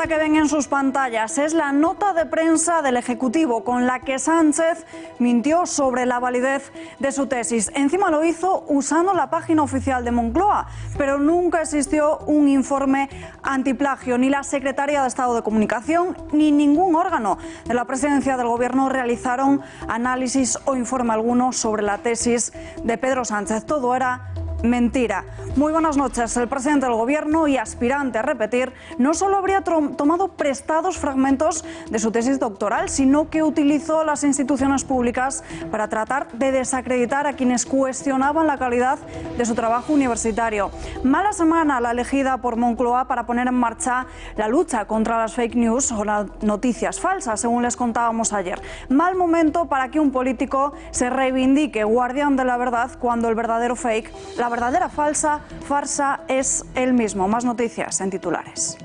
Esta que ven en sus pantallas es la nota de prensa del Ejecutivo con la que Sánchez mintió sobre la validez de su tesis. Encima lo hizo usando la página oficial de Moncloa, pero nunca existió un informe antiplagio. Ni la Secretaría de Estado de Comunicación ni ningún órgano de la Presidencia del Gobierno realizaron análisis o informe alguno sobre la tesis de Pedro Sánchez. Todo era mentira. Muy buenas noches. El presidente del Gobierno y aspirante a repetir no solo habría tomado prestados fragmentos de su tesis doctoral, sino que utilizó las instituciones públicas para tratar de desacreditar a quienes cuestionaban la calidad de su trabajo universitario. Mala semana la elegida por Moncloa para poner en marcha la lucha contra las fake news o las noticias falsas, según les contábamos ayer. Mal momento para que un político se reivindique guardián de la verdad cuando el verdadero fake, la verdadera farsa es el mismo. Más noticias en titulares.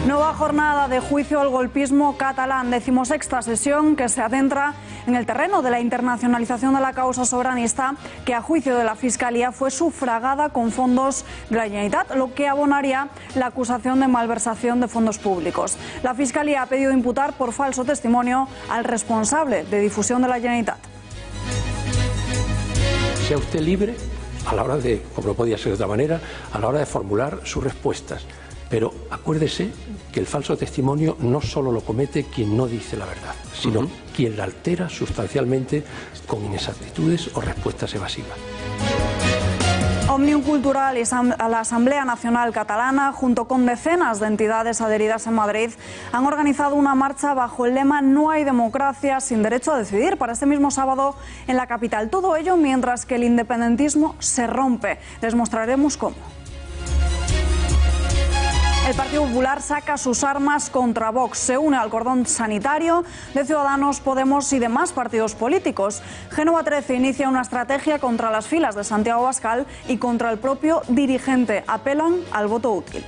Nueva jornada de juicio al golpismo catalán, 16ª sesión que se adentra en el terreno de la internacionalización de la causa soberanista, que a juicio de la Fiscalía fue sufragada con fondos de la Generalitat, lo que abonaría la acusación de malversación de fondos públicos. La Fiscalía ha pedido imputar por falso testimonio al responsable de difusión de la Generalitat. Sea usted libre a la hora de, como no podía ser de otra manera, a la hora de formular sus respuestas. Pero acuérdese que el falso testimonio no solo lo comete quien no dice la verdad, sino quien la altera sustancialmente con inexactitudes o respuestas evasivas. Òmnium Cultural y la Asamblea Nacional Catalana, junto con decenas de entidades adheridas en Madrid, han organizado una marcha bajo el lema "No hay democracia sin derecho a decidir" para este mismo sábado en la capital. Todo ello mientras que el independentismo se rompe. Les mostraremos cómo. El Partido Popular saca sus armas contra Vox, se une al cordón sanitario de Ciudadanos, Podemos y demás partidos políticos. Génova 13 inicia una estrategia contra las filas de Santiago Abascal y contra el propio dirigente. Apelan al voto útil.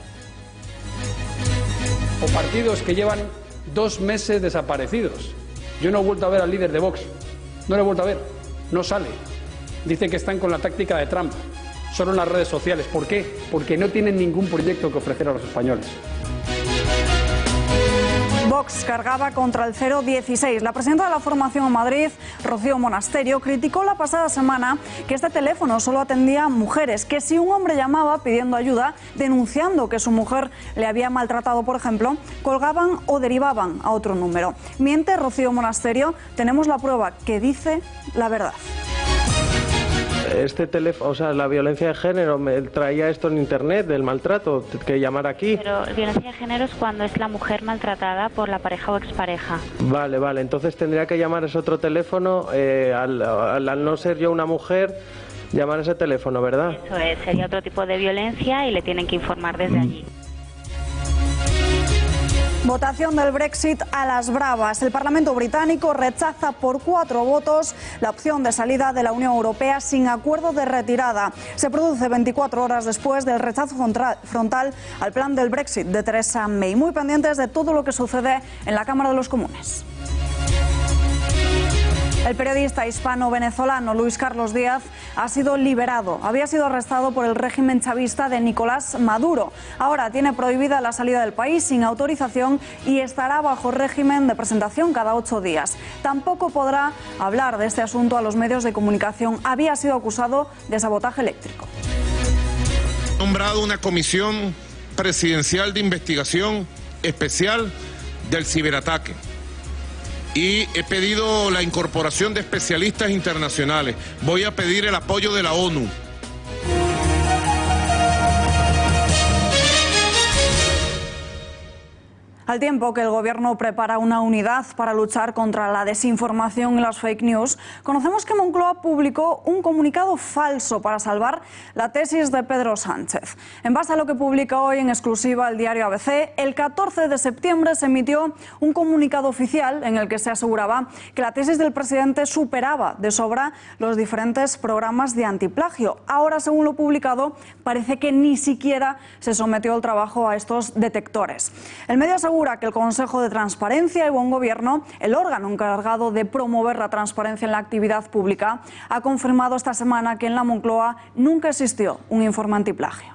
O partidos que llevan 2 meses desaparecidos. Yo no he vuelto a ver al líder de Vox, no lo he vuelto a ver, no sale. Dicen que están con la táctica de Trump. Solo en las redes sociales. ¿Por qué? Porque no tienen ningún proyecto que ofrecer a los españoles. Vox cargaba contra el 016. La presidenta de la formación en Madrid, Rocío Monasterio, criticó la pasada semana que este teléfono solo atendía a mujeres, que si un hombre llamaba pidiendo ayuda, denunciando que su mujer le había maltratado, por ejemplo, colgaban o derivaban a otro número. Miente Rocío Monasterio, tenemos la prueba que dice la verdad. Este teléfono, o sea, la violencia de género, me traía esto en internet, del maltrato, que llamar aquí. Pero violencia de género es cuando es la mujer maltratada por la pareja o expareja. Vale, entonces tendría que llamar a ese otro teléfono, al no ser yo una mujer, llamar a ese teléfono, ¿verdad? Eso es, sería otro tipo de violencia y le tienen que informar desde allí. Votación del Brexit a las bravas. El Parlamento británico rechaza por 4 votos la opción de salida de la Unión Europea sin acuerdo de retirada. Se produce 24 horas después del rechazo frontal al plan del Brexit de Theresa May. Muy pendientes de todo lo que sucede en la Cámara de los Comunes. El periodista hispano-venezolano Luis Carlos Díaz ha sido liberado. Había sido arrestado por el régimen chavista de Nicolás Maduro. Ahora tiene prohibida la salida del país sin autorización y estará bajo régimen de presentación cada 8 días. Tampoco podrá hablar de este asunto a los medios de comunicación. Había sido acusado de sabotaje eléctrico. He nombrado una comisión presidencial de investigación especial del ciberataque. Y he pedido la incorporación de especialistas internacionales. Voy a pedir el apoyo de la ONU. Al tiempo que el Gobierno prepara una unidad para luchar contra la desinformación y las fake news, conocemos que Moncloa publicó un comunicado falso para salvar la tesis de Pedro Sánchez. En base a lo que publica hoy en exclusiva el diario ABC, el 14 de septiembre se emitió un comunicado oficial en el que se aseguraba que la tesis del presidente superaba de sobra los diferentes programas de antiplagio. Ahora, según lo publicado, parece que ni siquiera se sometió al trabajo a estos detectores. El medio asegura asegura que el Consejo de Transparencia y Buen Gobierno, el órgano encargado de promover la transparencia en la actividad pública, ha confirmado esta semana que en la Moncloa nunca existió un informe antiplagio.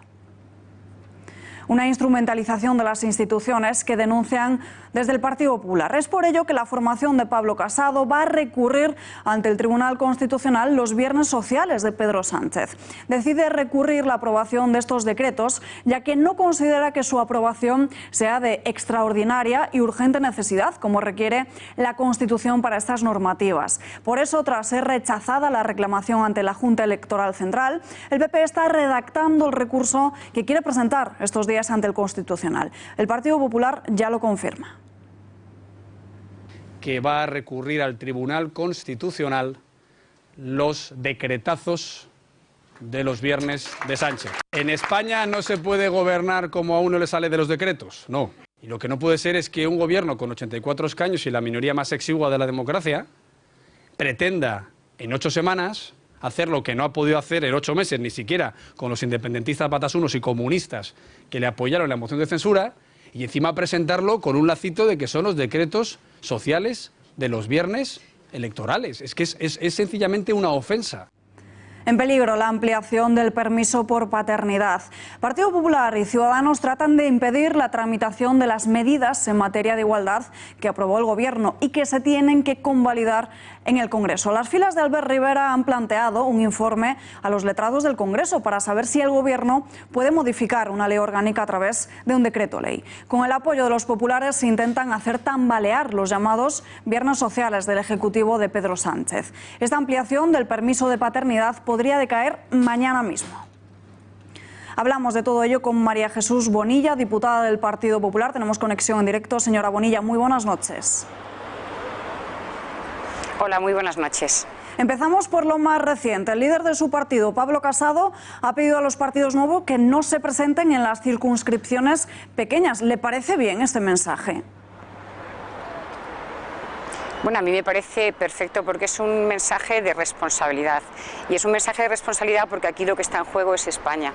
Una instrumentalización de las instituciones que denuncian desde el Partido Popular. Es por ello que la formación de Pablo Casado va a recurrir ante el Tribunal Constitucional los viernes sociales de Pedro Sánchez. Decide recurrir la aprobación de estos decretos, ya que no considera que su aprobación sea de extraordinaria y urgente necesidad, como requiere la Constitución para estas normativas. Por eso, tras ser rechazada la reclamación ante la Junta Electoral Central, el PP está redactando el recurso que quiere presentar estos días ante el Constitucional. El Partido Popular ya lo confirma. Que va a recurrir al Tribunal Constitucional los decretazos de los viernes de Sánchez. En España no se puede gobernar como a uno le sale de los decretos, no. Y lo que no puede ser es que un gobierno con 84 escaños y la minoría más exigua de la democracia pretenda en 8 semanas hacer lo que no ha podido hacer en 8 meses, ni siquiera con los independentistas batasunos y comunistas que le apoyaron la moción de censura, y encima presentarlo con un lacito de que son los decretos sociales de los viernes electorales. Es que es sencillamente una ofensa. En peligro la ampliación del permiso por paternidad. Partido Popular y Ciudadanos tratan de impedir la tramitación de las medidas en materia de igualdad que aprobó el Gobierno y que se tienen que convalidar en el Congreso. Las filas de Albert Rivera han planteado un informe a los letrados del Congreso para saber si el Gobierno puede modificar una ley orgánica a través de un decreto ley. Con el apoyo de los populares se intentan hacer tambalear los llamados viernes sociales del Ejecutivo de Pedro Sánchez. Esta ampliación del permiso de paternidad podría decaer mañana mismo. Hablamos de todo ello con María Jesús Bonilla, diputada del Partido Popular. Tenemos conexión en directo. Señora Bonilla, muy buenas noches. Hola, muy buenas noches. Empezamos por lo más reciente. El líder de su partido, Pablo Casado, ha pedido a los partidos nuevos que no se presenten en las circunscripciones pequeñas. ¿Le parece bien este mensaje? Bueno, a mí me parece perfecto porque es un mensaje de responsabilidad. Y es un mensaje de responsabilidad porque aquí lo que está en juego es España.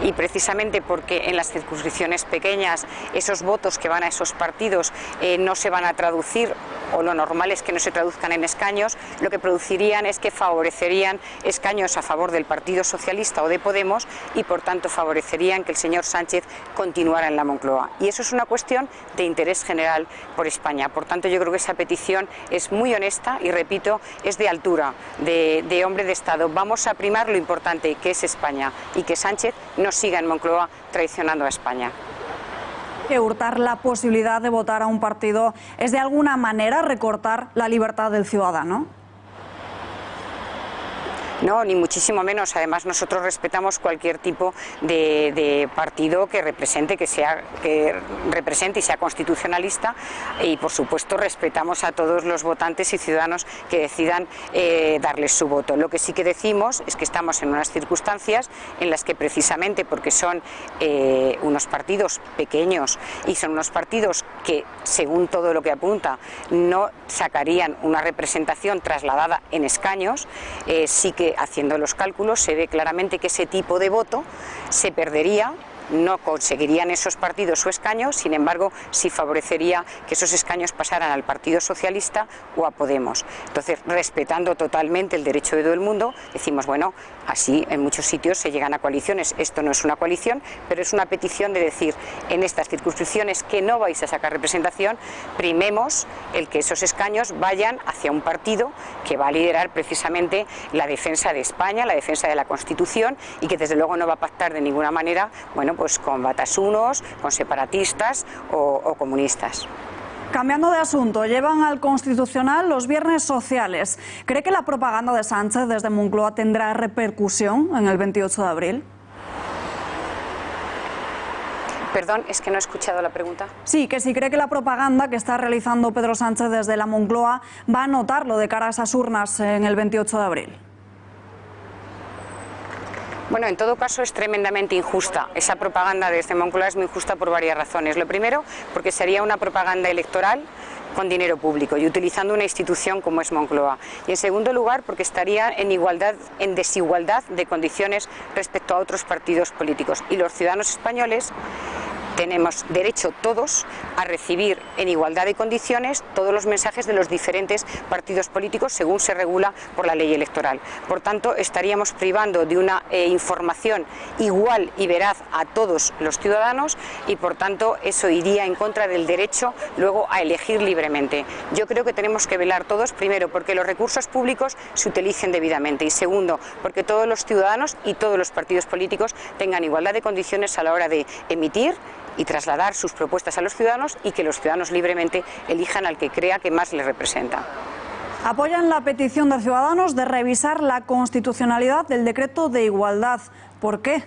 Y precisamente porque en las circunscripciones pequeñas esos votos que van a esos partidos no se van a traducir, o lo normal es que no se traduzcan en escaños, lo que producirían es que favorecerían escaños a favor del Partido Socialista o de Podemos y por tanto favorecerían que el señor Sánchez continuara en la Moncloa. Y eso es una cuestión de interés general por España. Por tanto, yo creo que esa petición es muy honesta y, repito, es de altura, de hombre de Estado. Vamos a primar lo importante, que es España, y que Sánchez no siga en Moncloa traicionando a España. Que hurtar la posibilidad de votar a un partido es de alguna manera recortar la libertad del ciudadano. No, ni muchísimo menos. Además, nosotros respetamos cualquier tipo de partido que represente y sea constitucionalista, y por supuesto respetamos a todos los votantes y ciudadanos que decidan darles su voto. Lo que sí que decimos es que estamos en unas circunstancias en las que, precisamente porque son unos partidos pequeños y son unos partidos que, según todo lo que apunta, no sacarían una representación trasladada en escaños, sí que haciendo los cálculos se ve claramente que ese tipo de voto se perdería, no conseguirían esos partidos su escaño, sin embargo sí favorecería que esos escaños pasaran al Partido Socialista o a Podemos. Entonces, respetando totalmente el derecho de todo el mundo, decimos, bueno, así en muchos sitios se llegan a coaliciones. Esto no es una coalición, pero es una petición de decir, en estas circunscripciones que no vais a sacar representación, primemos el que esos escaños vayan hacia un partido que va a liderar precisamente la defensa de España, la defensa de la Constitución, y que desde luego no va a pactar de ninguna manera, bueno, pues con batasunos, con separatistas o comunistas. Cambiando de asunto, llevan al Constitucional los viernes sociales. ¿Cree que la propaganda de Sánchez desde Moncloa tendrá repercusión en el 28 de abril? Perdón, es que no he escuchado la pregunta. Sí, que si cree que la propaganda que está realizando Pedro Sánchez desde la Moncloa va a notarlo de cara a esas urnas en el 28 de abril. Bueno, en todo caso es tremendamente injusta. Esa propaganda desde Moncloa es muy injusta por varias razones. Lo primero, porque sería una propaganda electoral con dinero público y utilizando una institución como es Moncloa. Y en segundo lugar, porque estaría en desigualdad de condiciones respecto a otros partidos políticos. Y los ciudadanos españoles tenemos derecho todos a recibir en igualdad de condiciones todos los mensajes de los diferentes partidos políticos según se regula por la ley electoral. Por tanto, estaríamos privando de una información igual y veraz a todos los ciudadanos y, por tanto, eso iría en contra del derecho luego a elegir libremente. Yo creo que tenemos que velar todos, primero, porque los recursos públicos se utilicen debidamente y, segundo, porque todos los ciudadanos y todos los partidos políticos tengan igualdad de condiciones a la hora de emitir y trasladar sus propuestas a los ciudadanos y que los ciudadanos libremente elijan al que crea que más les representa. Apoyan la petición de Ciudadanos de revisar la constitucionalidad del decreto de igualdad. ¿Por qué?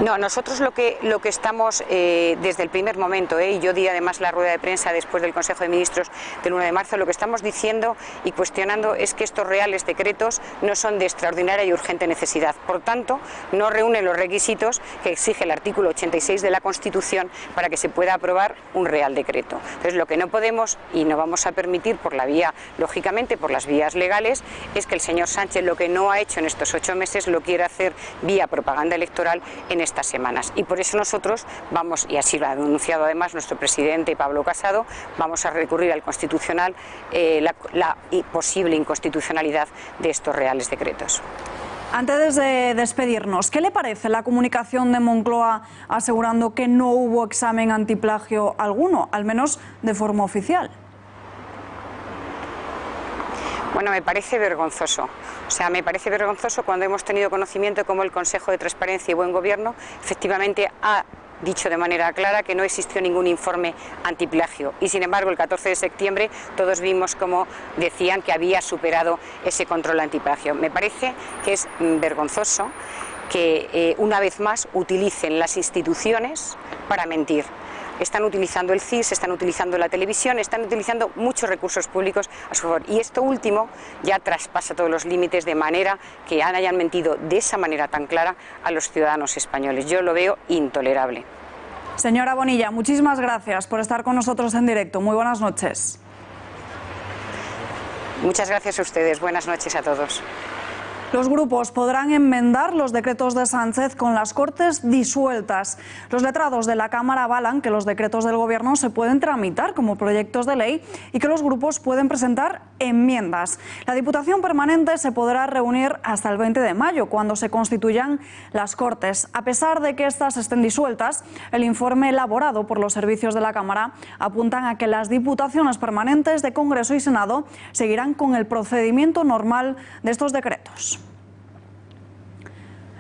No, nosotros lo que estamos desde el primer momento, y yo di además la rueda de prensa después del Consejo de Ministros del 1 de marzo, lo que estamos diciendo y cuestionando es que estos reales decretos no son de extraordinaria y urgente necesidad. Por tanto, no reúnen los requisitos que exige el artículo 86 de la Constitución para que se pueda aprobar un real decreto. Entonces, lo que no podemos y no vamos a permitir por la vía, lógicamente, por las vías legales, es que el señor Sánchez lo que no ha hecho en estos 8 meses lo quiera hacer vía propaganda electoral en estas semanas. Y por eso nosotros vamos, y así lo ha denunciado además nuestro presidente Pablo Casado, vamos a recurrir al Constitucional la posible inconstitucionalidad de estos reales decretos. Antes de despedirnos, ¿qué le parece la comunicación de Moncloa asegurando que no hubo examen antiplagio alguno, al menos de forma oficial? Bueno, me parece vergonzoso. O sea, me parece vergonzoso cuando hemos tenido conocimiento de cómo el Consejo de Transparencia y Buen Gobierno efectivamente ha dicho de manera clara que no existió ningún informe antiplagio y, sin embargo, el 14 de septiembre todos vimos cómo decían que había superado ese control antiplagio. Me parece que es vergonzoso que una vez más utilicen las instituciones para mentir. Están utilizando el CIS, están utilizando la televisión, están utilizando muchos recursos públicos a su favor. Y esto último ya traspasa todos los límites de manera que hayan mentido de esa manera tan clara a los ciudadanos españoles. Yo lo veo intolerable. Señora Bonilla, muchísimas gracias por estar con nosotros en directo. Muy buenas noches. Muchas gracias a ustedes. Buenas noches a todos. Los grupos podrán enmendar los decretos de Sánchez con las Cortes disueltas. Los letrados de la Cámara avalan que los decretos del Gobierno se pueden tramitar como proyectos de ley y que los grupos pueden presentar enmiendas. La Diputación Permanente se podrá reunir hasta el 20 de mayo, cuando se constituyan las Cortes. A pesar de que estas estén disueltas, el informe elaborado por los servicios de la Cámara apuntan a que las Diputaciones Permanentes de Congreso y Senado seguirán con el procedimiento normal de estos decretos.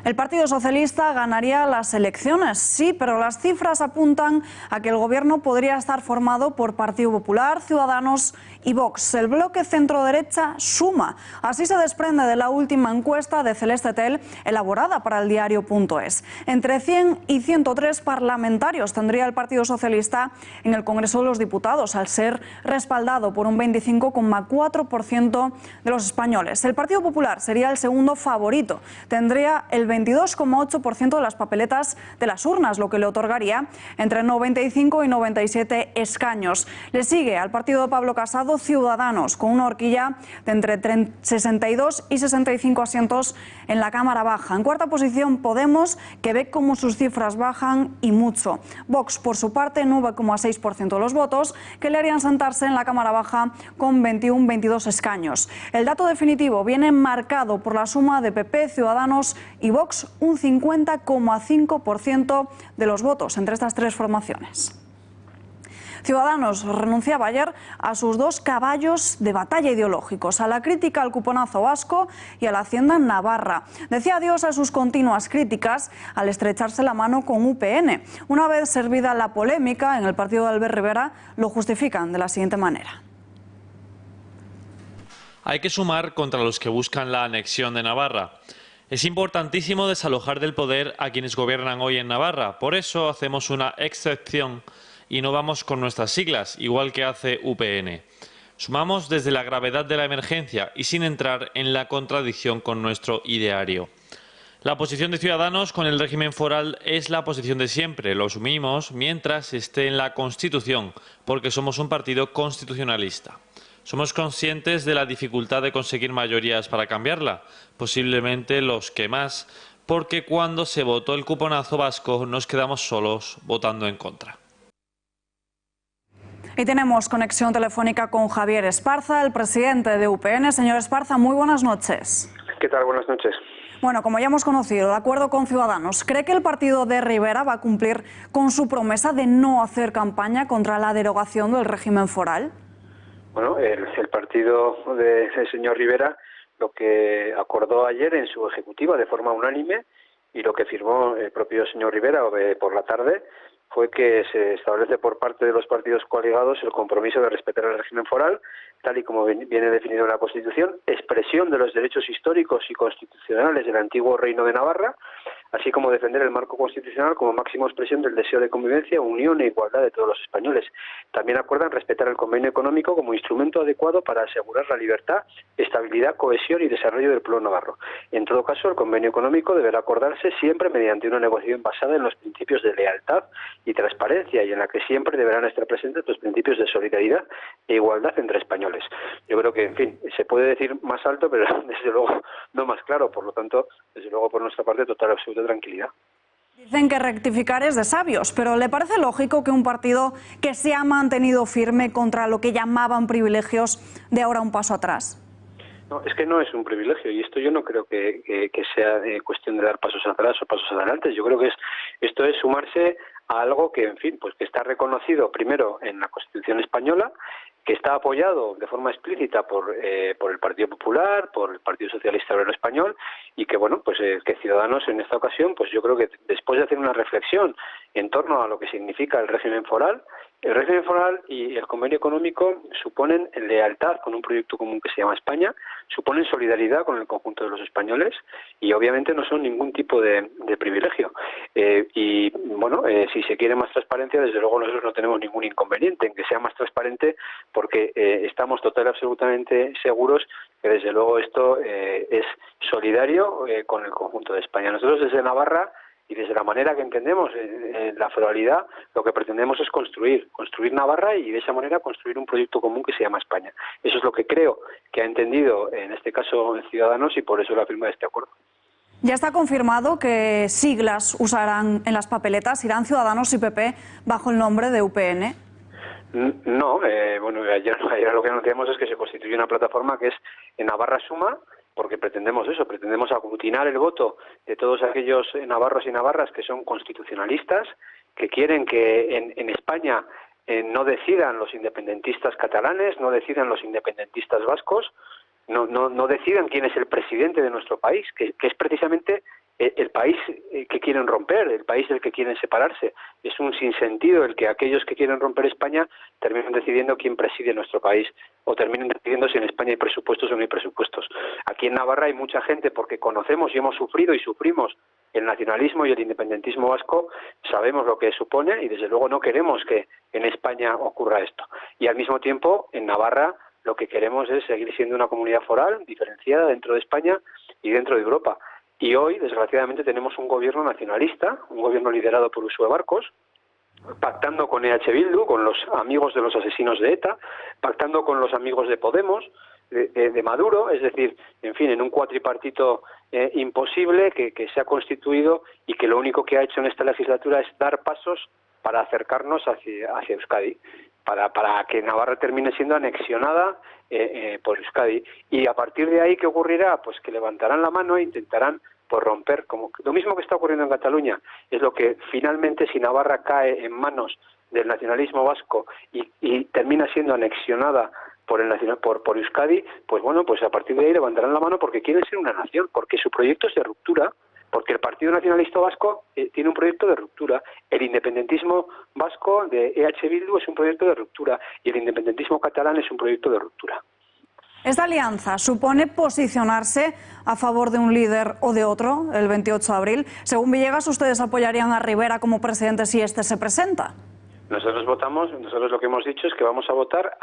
El Partido Socialista ganaría las elecciones, sí, pero las cifras apuntan a que el gobierno podría estar formado por Partido Popular, Ciudadanos y Vox. El bloque centro-derecha suma. Así se desprende de la última encuesta de Celeste Tel, elaborada para el diario.es. Entre 100 y 103 parlamentarios tendría el Partido Socialista en el Congreso de los Diputados, al ser respaldado por un 25,4% de los españoles. El Partido Popular sería el segundo favorito. Tendría el 22,8% de las papeletas de las urnas, lo que le otorgaría entre 95 y 97 escaños. Le sigue al partido de Pablo Casado Ciudadanos, con una horquilla de entre 62 y 65 asientos en la Cámara Baja. En cuarta posición Podemos, que ve cómo sus cifras bajan y mucho. Vox, por su parte, 9,6% de los votos, que le harían sentarse en la Cámara Baja con 22 escaños. El dato definitivo viene marcado por la suma de PP, Ciudadanos y Vox, un 50,5% de los votos entre estas tres formaciones. Ciudadanos renunciaba ayer a sus dos caballos de batalla ideológicos, a la crítica al cuponazo vasco y a la Hacienda navarra. Decía adiós a sus continuas críticas al estrecharse la mano con UPN. Una vez servida la polémica en el partido de Albert Rivera, lo justifican de la siguiente manera. Hay que sumar contra los que buscan la anexión de Navarra. Es importantísimo desalojar del poder a quienes gobiernan hoy en Navarra. Por eso hacemos una excepción y no vamos con nuestras siglas, igual que hace UPN. Sumamos desde la gravedad de la emergencia y sin entrar en la contradicción con nuestro ideario. La posición de Ciudadanos con el régimen foral es la posición de siempre. Lo asumimos mientras esté en la Constitución, porque somos un partido constitucionalista. Somos conscientes de la dificultad de conseguir mayorías para cambiarla, posiblemente los que más, porque cuando se votó el cuponazo vasco nos quedamos solos votando en contra. Y tenemos conexión telefónica con Javier Esparza, el presidente de UPN. Señor Esparza, muy buenas noches. ¿Qué tal? Buenas noches. Bueno, como ya hemos conocido, de acuerdo con Ciudadanos, ¿cree que el partido de Rivera va a cumplir con su promesa de no hacer campaña contra la derogación del régimen foral? Bueno, el partido del señor Rivera lo que acordó ayer en su ejecutiva de forma unánime y lo que firmó el propio señor Rivera por la tarde fue que se establece por parte de los partidos coaligados el compromiso de respetar el régimen foral, tal y como viene definido en la Constitución, expresión de los derechos históricos y constitucionales del antiguo Reino de Navarra, así como defender el marco constitucional como máxima expresión del deseo de convivencia, unión e igualdad de todos los españoles. También acuerdan respetar el convenio económico como instrumento adecuado para asegurar la libertad, estabilidad, cohesión y desarrollo del pueblo navarro. En todo caso, el convenio económico deberá acordarse siempre mediante una negociación basada en los principios de lealtad y transparencia, y en la que siempre deberán estar presentes los principios de solidaridad e igualdad entre españoles. Yo creo que, en fin, se puede decir más alto, pero desde luego no más claro. Por lo tanto, desde luego por nuestra parte, total absoluta tranquilidad. Dicen que rectificar es de sabios, pero ¿le parece lógico que un partido que se ha mantenido firme contra lo que llamaban privilegios dé ahora un paso atrás? No, es que no es un privilegio, y esto yo no creo que sea cuestión de dar pasos atrás o pasos adelante. Yo creo que esto es sumarse a algo que, en fin, pues que está reconocido primero en la Constitución española, que está apoyado de forma explícita por el Partido Popular, por el Partido Socialista Obrero Español, y que, bueno, pues que Ciudadanos en esta ocasión, pues yo creo que después de hacer una reflexión en torno a lo que significa el régimen foral y el convenio económico suponen lealtad con un proyecto común que se llama España, suponen solidaridad con el conjunto de los españoles y obviamente no son ningún tipo de privilegio. Y bueno, si se quiere más transparencia, desde luego nosotros no tenemos ningún inconveniente en que sea más transparente, porque estamos total y absolutamente seguros que desde luego esto es solidario con el conjunto de España. Nosotros desde Navarra y desde la manera que entendemos la foralidad, lo que pretendemos es construir Navarra y de esa manera construir un proyecto común que se llama España. Eso es lo que creo que ha entendido en este caso Ciudadanos y por eso la firma de este acuerdo. Ya está confirmado que siglas usarán en las papeletas, irán Ciudadanos y PP bajo el nombre de UPN. No, bueno, ayer lo que anunciamos es que se constituye una plataforma que es en Navarra Suma, porque pretendemos eso, pretendemos aglutinar el voto de todos aquellos navarros y navarras que son constitucionalistas, que quieren que en España no decidan los independentistas catalanes, no decidan los independentistas vascos, no decidan quién es el presidente de nuestro país, que es precisamente el país que quieren romper, el país del que quieren separarse. Es un sinsentido el que aquellos que quieren romper España terminen decidiendo quién preside nuestro país o terminen decidiendo si en España hay presupuestos o no hay presupuestos. Aquí en Navarra hay mucha gente, porque conocemos y hemos sufrido y sufrimos el nacionalismo y el independentismo vasco, sabemos lo que supone y desde luego no queremos que en España ocurra esto. Y al mismo tiempo, en Navarra lo que queremos es seguir siendo una comunidad foral diferenciada dentro de España y dentro de Europa. Y hoy, desgraciadamente, tenemos un gobierno nacionalista, un gobierno liderado por Uxue Barkos, pactando con EH Bildu, con los amigos de los asesinos de ETA, pactando con los amigos de Podemos, de Maduro, es decir, en fin, en un cuatripartito imposible que se ha constituido y que lo único que ha hecho en esta legislatura es dar pasos para acercarnos hacia Euskadi, para que Navarra termine siendo anexionada por Euskadi. Y a partir de ahí, ¿qué ocurrirá? Pues que levantarán la mano e intentarán pues romper, como lo mismo que está ocurriendo en Cataluña, es lo que finalmente, si Navarra cae en manos del nacionalismo vasco y termina siendo anexionada por Euskadi, pues bueno, pues a partir de ahí levantarán la mano porque quieren ser una nación, porque su proyecto es de ruptura, porque el Partido Nacionalista Vasco tiene un proyecto de ruptura, el independentismo vasco de EH Bildu es un proyecto de ruptura y el independentismo catalán es un proyecto de ruptura. ¿Esta alianza supone posicionarse a favor de un líder o de otro el 28 de abril? Según Villegas, ¿ustedes apoyarían a Rivera como presidente si este se presenta? Nosotros lo que hemos dicho es que vamos a votar,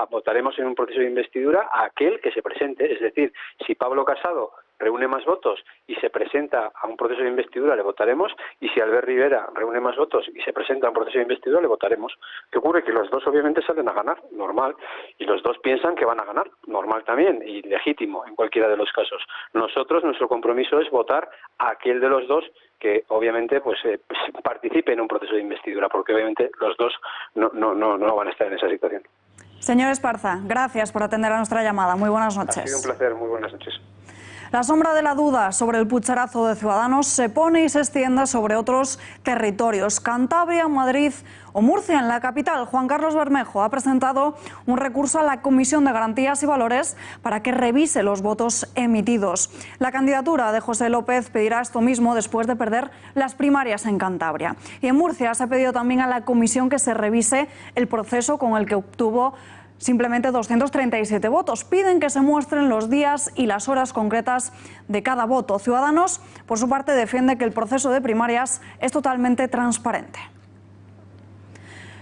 votaremos en un proceso de investidura a aquel que se presente. Es decir, si Pablo Casado reúne más votos y se presenta a un proceso de investidura, le votaremos, y si Albert Rivera reúne más votos y se presenta a un proceso de investidura, le votaremos. ¿Qué ocurre? Que los dos obviamente salen a ganar, normal, y los dos piensan que van a ganar, normal también, y legítimo en cualquiera de los casos. Nosotros, nuestro compromiso es votar a aquel de los dos que obviamente participe en un proceso de investidura, porque obviamente los dos no van a estar en esa situación. Señor Esparza, gracias por atender a nuestra llamada. Muy buenas noches. Ha sido un placer, muy buenas noches. La sombra de la duda sobre el pucherazo de Ciudadanos se pone y se extiende sobre otros territorios. Cantabria, Madrid o Murcia. En la capital, Juan Carlos Bermejo ha presentado un recurso a la Comisión de Garantías y Valores para que revise los votos emitidos. La candidatura de José López pedirá esto mismo después de perder las primarias en Cantabria. Y en Murcia se ha pedido también a la comisión que se revise el proceso con el que obtuvo simplemente 237 votos. Piden que se muestren los días y las horas concretas de cada voto. Ciudadanos, por su parte, defiende que el proceso de primarias es totalmente transparente.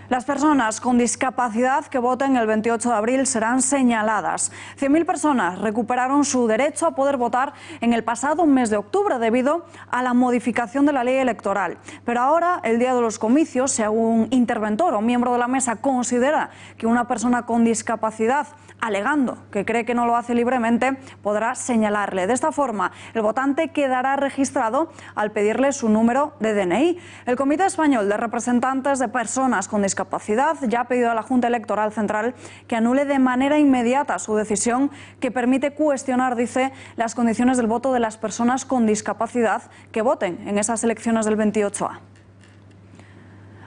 Las personas con discapacidad que voten el 28 de abril serán señaladas. 100.000 personas recuperaron su derecho a poder votar en el pasado mes de octubre debido a la modificación de la ley electoral. Pero ahora, el día de los comicios, si algún interventor o miembro de la mesa considera que una persona con discapacidad, alegando que cree que no lo hace libremente, podrá señalarle. De esta forma, el votante quedará registrado al pedirle su número de DNI. El Comité Español de Representantes de Personas con Discapacidad ya ha pedido a la Junta Electoral Central que anule de manera inmediata su decisión que permite cuestionar, dice, las condiciones del voto de las personas con discapacidad que voten en esas elecciones del 28A.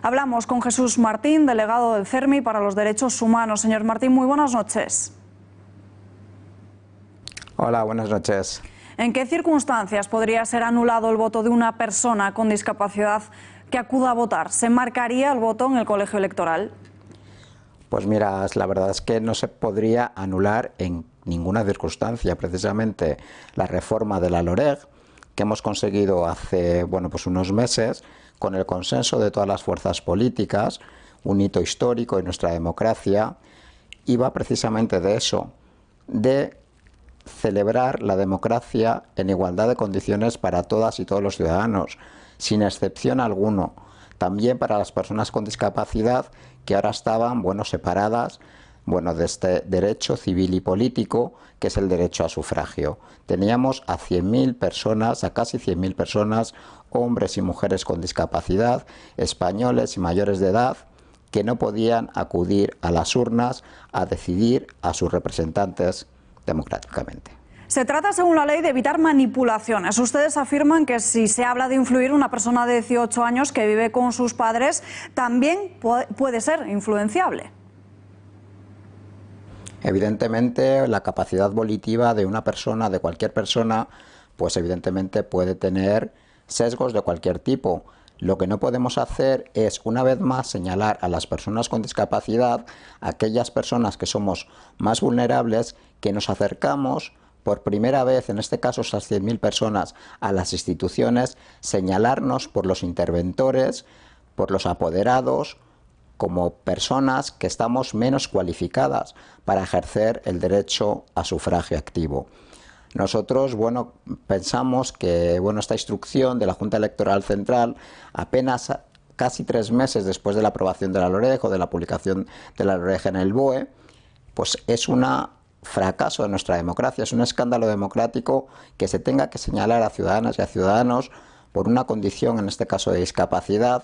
Hablamos con Jesús Martín, delegado del CERMI para los Derechos Humanos. Señor Martín, muy buenas noches. Hola, buenas noches. ¿En qué circunstancias podría ser anulado el voto de una persona con discapacidad que acuda a votar? ¿Se marcaría el voto en el colegio electoral? Pues mira, la verdad es que no se podría anular en ninguna circunstancia. Precisamente la reforma de la LOREG, que hemos conseguido hace unos meses, con el consenso de todas las fuerzas políticas, un hito histórico en nuestra democracia, iba precisamente de eso, de celebrar la democracia en igualdad de condiciones para todas y todos los ciudadanos, sin excepción alguno, también para las personas con discapacidad que ahora estaban separadas de este derecho civil y político, que es el derecho a sufragio. Teníamos a 100.000 personas, a casi 100.000 personas, hombres y mujeres con discapacidad, españoles y mayores de edad, que no podían acudir a las urnas a decidir a sus representantes democráticamente. Se trata, según la ley, de evitar manipulaciones. Ustedes afirman que si se habla de influir, una persona de 18 años que vive con sus padres también puede ser influenciable. Evidentemente, la capacidad volitiva de una persona, de cualquier persona, pues evidentemente puede tener sesgos de cualquier tipo. Lo que no podemos hacer es, una vez más, señalar a las personas con discapacidad, a aquellas personas que somos más vulnerables, que nos acercamos por primera vez, en este caso esas 100.000 personas, a las instituciones, señalarnos por los interventores, por los apoderados, como personas que estamos menos cualificadas para ejercer el derecho a sufragio activo. Nosotros, pensamos que esta instrucción de la Junta Electoral Central, apenas casi 3 meses después de la aprobación de la LOREG o de la publicación de la LOREG en el BOE, pues es un fracaso de nuestra democracia, es un escándalo democrático que se tenga que señalar a ciudadanas y a ciudadanos por una condición, en este caso de discapacidad,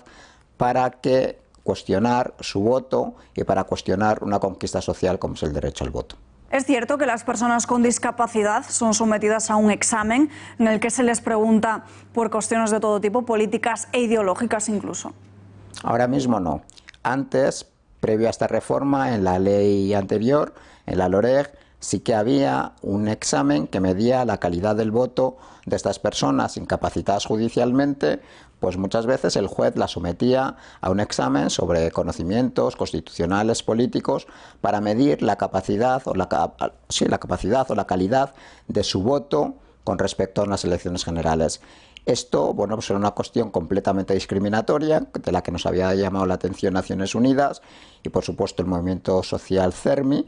para que cuestionar su voto y para cuestionar una conquista social como es el derecho al voto. Es cierto que las personas con discapacidad son sometidas a un examen en el que se les pregunta por cuestiones de todo tipo, políticas e ideológicas incluso. Ahora mismo no. Antes, previo a esta reforma, en la ley anterior, en la LOREG, sí que había un examen que medía la calidad del voto de estas personas incapacitadas judicialmente. Pues muchas veces el juez la sometía a un examen sobre conocimientos constitucionales, políticos, para medir la capacidad o la calidad de su voto con respecto a unas elecciones generales. Esto, pues era una cuestión completamente discriminatoria, de la que nos había llamado la atención Naciones Unidas y, por supuesto, el movimiento social CERMI,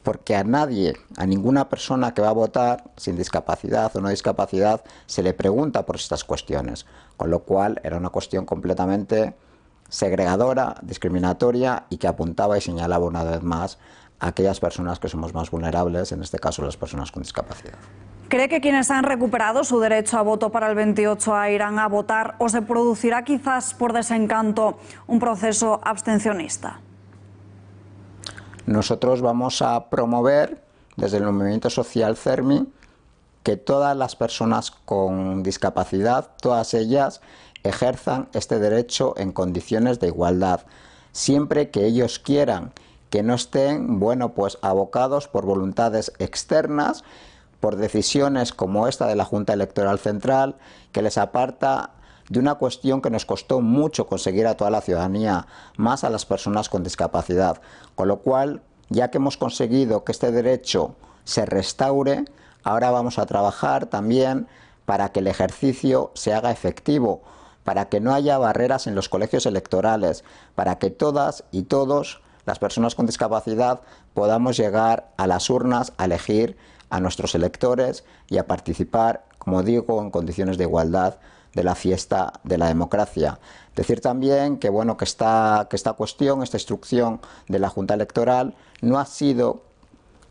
porque a nadie, a ninguna persona que va a votar, sin discapacidad o no discapacidad, se le pregunta por estas cuestiones, con lo cual era una cuestión completamente segregadora, discriminatoria y que apuntaba y señalaba una vez más a aquellas personas que somos más vulnerables, en este caso las personas con discapacidad. ¿Cree que quienes han recuperado su derecho a voto para el 28A irán a votar o se producirá quizás por desencanto un proceso abstencionista? Nosotros vamos a promover desde el movimiento social CERMI que todas las personas con discapacidad, todas ellas, ejerzan este derecho en condiciones de igualdad, siempre que ellos quieran, que no estén, bueno, pues abocados por voluntades externas, por decisiones como esta de la Junta Electoral Central, que les aparta de una cuestión que nos costó mucho conseguir a toda la ciudadanía, más a las personas con discapacidad. Con lo cual, ya que hemos conseguido que este derecho se restaure, ahora vamos a trabajar también para que el ejercicio se haga efectivo, para que no haya barreras en los colegios electorales, para que todas y todos, las personas con discapacidad, podamos llegar a las urnas a elegir a nuestros electores y a participar, como digo, en condiciones de igualdad de la fiesta de la democracia. Decir también que, bueno, que esta cuestión, esta instrucción de la Junta Electoral no ha sido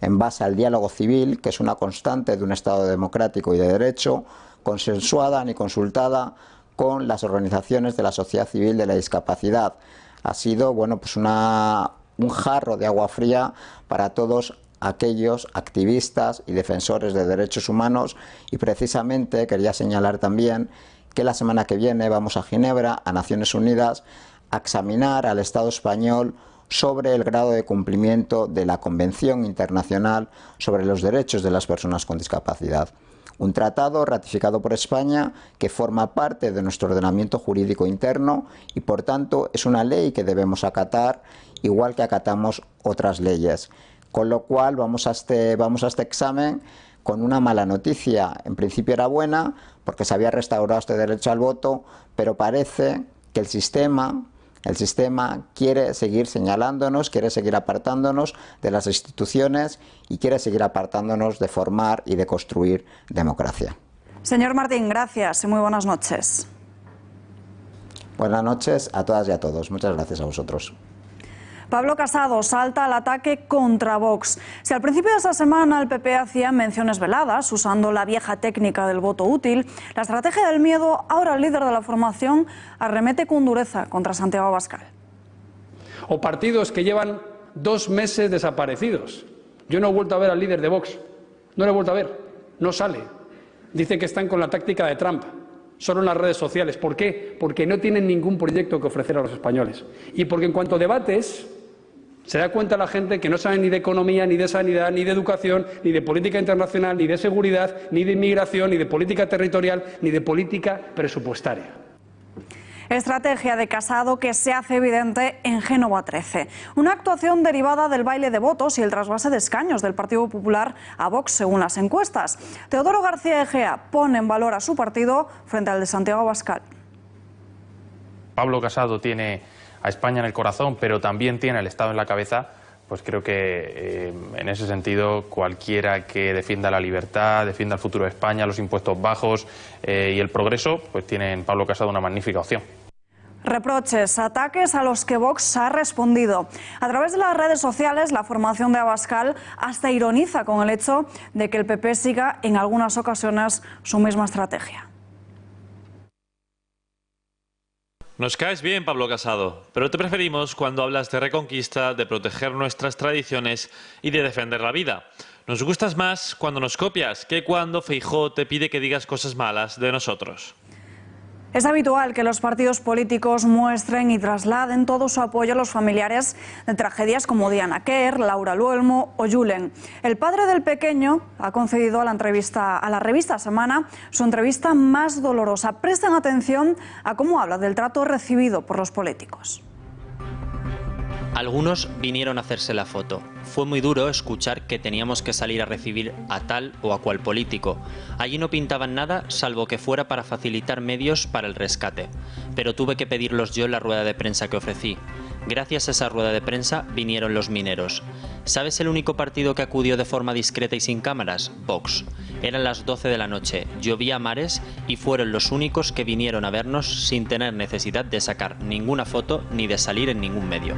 en base al diálogo civil, que es una constante de un Estado democrático y de derecho, consensuada ni consultada con las organizaciones de la sociedad civil de la discapacidad. Ha sido, bueno, pues un jarro de agua fría para todos aquellos activistas y defensores de derechos humanos, y precisamente quería señalar también que la semana que viene vamos a Ginebra, a Naciones Unidas, a examinar al Estado español sobre el grado de cumplimiento de la Convención Internacional sobre los Derechos de las Personas con Discapacidad. Un tratado ratificado por España que forma parte de nuestro ordenamiento jurídico interno y, por tanto, es una ley que debemos acatar, igual que acatamos otras leyes. Con lo cual vamos a este examen con una mala noticia. En principio era buena porque se había restaurado este derecho al voto, pero parece que el sistema quiere seguir señalándonos, quiere seguir apartándonos de las instituciones y quiere seguir apartándonos de formar y de construir democracia. Señor Martín, gracias y muy buenas noches. Buenas noches a todas y a todos. Muchas gracias a vosotros. Pablo Casado salta al ataque contra Vox. Si al principio de esta semana el PP hacía menciones veladas, usando la vieja técnica del voto útil, la estrategia del miedo, ahora el líder de la formación arremete con dureza contra Santiago Abascal. O partidos que llevan 2 meses desaparecidos. Yo no he vuelto a ver al líder de Vox. No lo he vuelto a ver. No sale. Dice que están con la táctica de Trump. Solo en las redes sociales. ¿Por qué? Porque no tienen ningún proyecto que ofrecer a los españoles. Y porque en cuanto a debates, se da cuenta la gente que no sabe ni de economía, ni de sanidad, ni de educación, ni de política internacional, ni de seguridad, ni de inmigración, ni de política territorial, ni de política presupuestaria. Estrategia de Casado que se hace evidente en Génova 13. Una actuación derivada del baile de votos y el trasvase de escaños del Partido Popular a Vox según las encuestas. Teodoro García Egea pone en valor a su partido frente al de Santiago Abascal. Pablo Casado tiene a España en el corazón, pero también tiene al Estado en la cabeza. Pues creo que en ese sentido cualquiera que defienda la libertad, defienda el futuro de España, los impuestos bajos y el progreso, pues tiene en Pablo Casado una magnífica opción. Reproches, ataques a los que Vox ha respondido. A través de las redes sociales, la formación de Abascal hasta ironiza con el hecho de que el PP siga en algunas ocasiones su misma estrategia. Nos caes bien, Pablo Casado, pero te preferimos cuando hablas de reconquista, de proteger nuestras tradiciones y de defender la vida. Nos gustas más cuando nos copias que cuando Feijóo te pide que digas cosas malas de nosotros. Es habitual que los partidos políticos muestren y trasladen todo su apoyo a los familiares de tragedias como Diana Quer, Laura Luelmo o Julen. El padre del pequeño ha concedido a la revista Semana su entrevista más dolorosa. Presten atención a cómo habla del trato recibido por los políticos. Algunos vinieron a hacerse la foto. Fue muy duro escuchar que teníamos que salir a recibir a tal o a cual político. Allí no pintaban nada salvo que fuera para facilitar medios para el rescate. Pero tuve que pedirlos yo en la rueda de prensa que ofrecí. Gracias a esa rueda de prensa vinieron los mineros. ¿Sabes el único partido que acudió de forma discreta y sin cámaras? Vox. Eran las 12 de la noche, llovía a mares y fueron los únicos que vinieron a vernos sin tener necesidad de sacar ninguna foto ni de salir en ningún medio.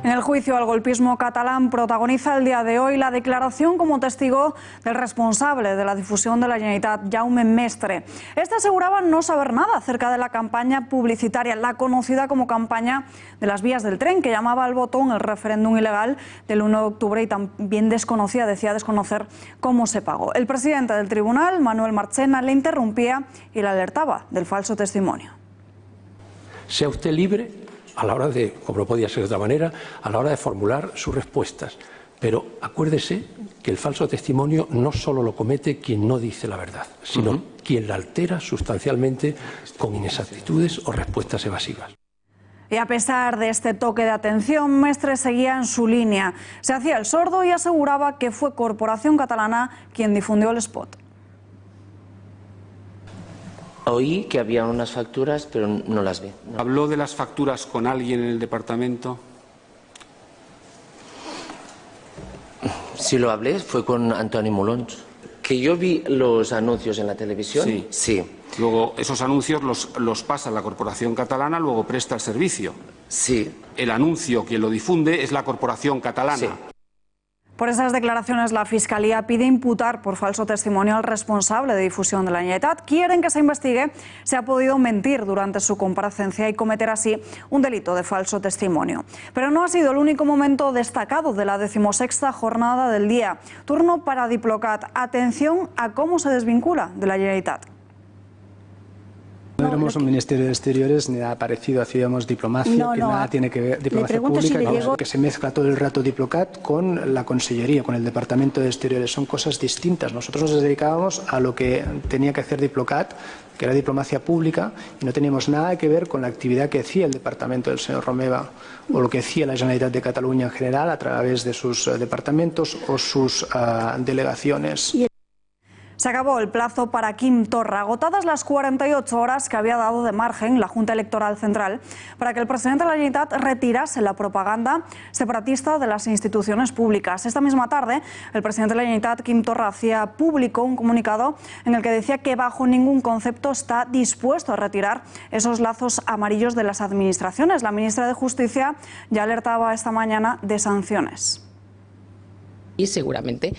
En el juicio al golpismo catalán protagoniza el día de hoy la declaración como testigo del responsable de la difusión de la Generalitat, Jaume Mestre. Este aseguraba no saber nada acerca de la campaña publicitaria, la conocida como campaña de las vías del tren, que llamaba al voto en el referéndum ilegal del 1 de octubre y también decía desconocer cómo se pagó. El presidente del tribunal, Manuel Marchena, le interrumpía y le alertaba del falso testimonio. Sea usted libre a la hora de, como no podía ser de otra manera, a la hora de formular sus respuestas. Pero acuérdese que el falso testimonio no solo lo comete quien no dice la verdad, sino quien la altera sustancialmente con inexactitudes o respuestas evasivas. Y a pesar de este toque de atención, Mestre seguía en su línea. Se hacía el sordo y aseguraba que fue Corporación Catalana quien difundió el spot. Oí que había unas facturas, pero no las vi. No. ¿Habló de las facturas con alguien en el departamento? Si lo hablé, fue con Antoni Molons. ¿Que yo vi los anuncios en la televisión? Sí. Sí. Luego, esos anuncios los pasa la Corporación Catalana, luego presta el servicio. Sí. El anuncio, quien lo difunde, es la Corporación Catalana. Sí. Por esas declaraciones, la Fiscalía pide imputar por falso testimonio al responsable de difusión de la Generalitat. Quieren que se investigue si ha podido mentir durante su comparecencia y cometer así un delito de falso testimonio. Pero no ha sido el único momento destacado de la 16ª jornada del día. Turno para Diplocat. Atención a cómo se desvincula de la Generalitat. No éramos un Ministerio de Exteriores ni nada parecido, hacíamos diplomacia, que nada tiene que ver, diplomacia pública, que se mezcla todo el rato Diplocat con la Consellería, con el Departamento de Exteriores, son cosas distintas. Nosotros nos dedicábamos a lo que tenía que hacer Diplocat, que era diplomacia pública, y no teníamos nada que ver con la actividad que hacía el departamento del señor Romeva o lo que hacía la Generalitat de Cataluña en general a través de sus departamentos o sus delegaciones. Se acabó el plazo para Quim Torra, agotadas las 48 horas que había dado de margen la Junta Electoral Central para que el presidente de la Generalitat retirase la propaganda separatista de las instituciones públicas. Esta misma tarde, el presidente de la Generalitat, Quim Torra, hacía público un comunicado en el que decía que bajo ningún concepto está dispuesto a retirar esos lazos amarillos de las administraciones. La ministra de Justicia ya alertaba esta mañana de sanciones. Y seguramente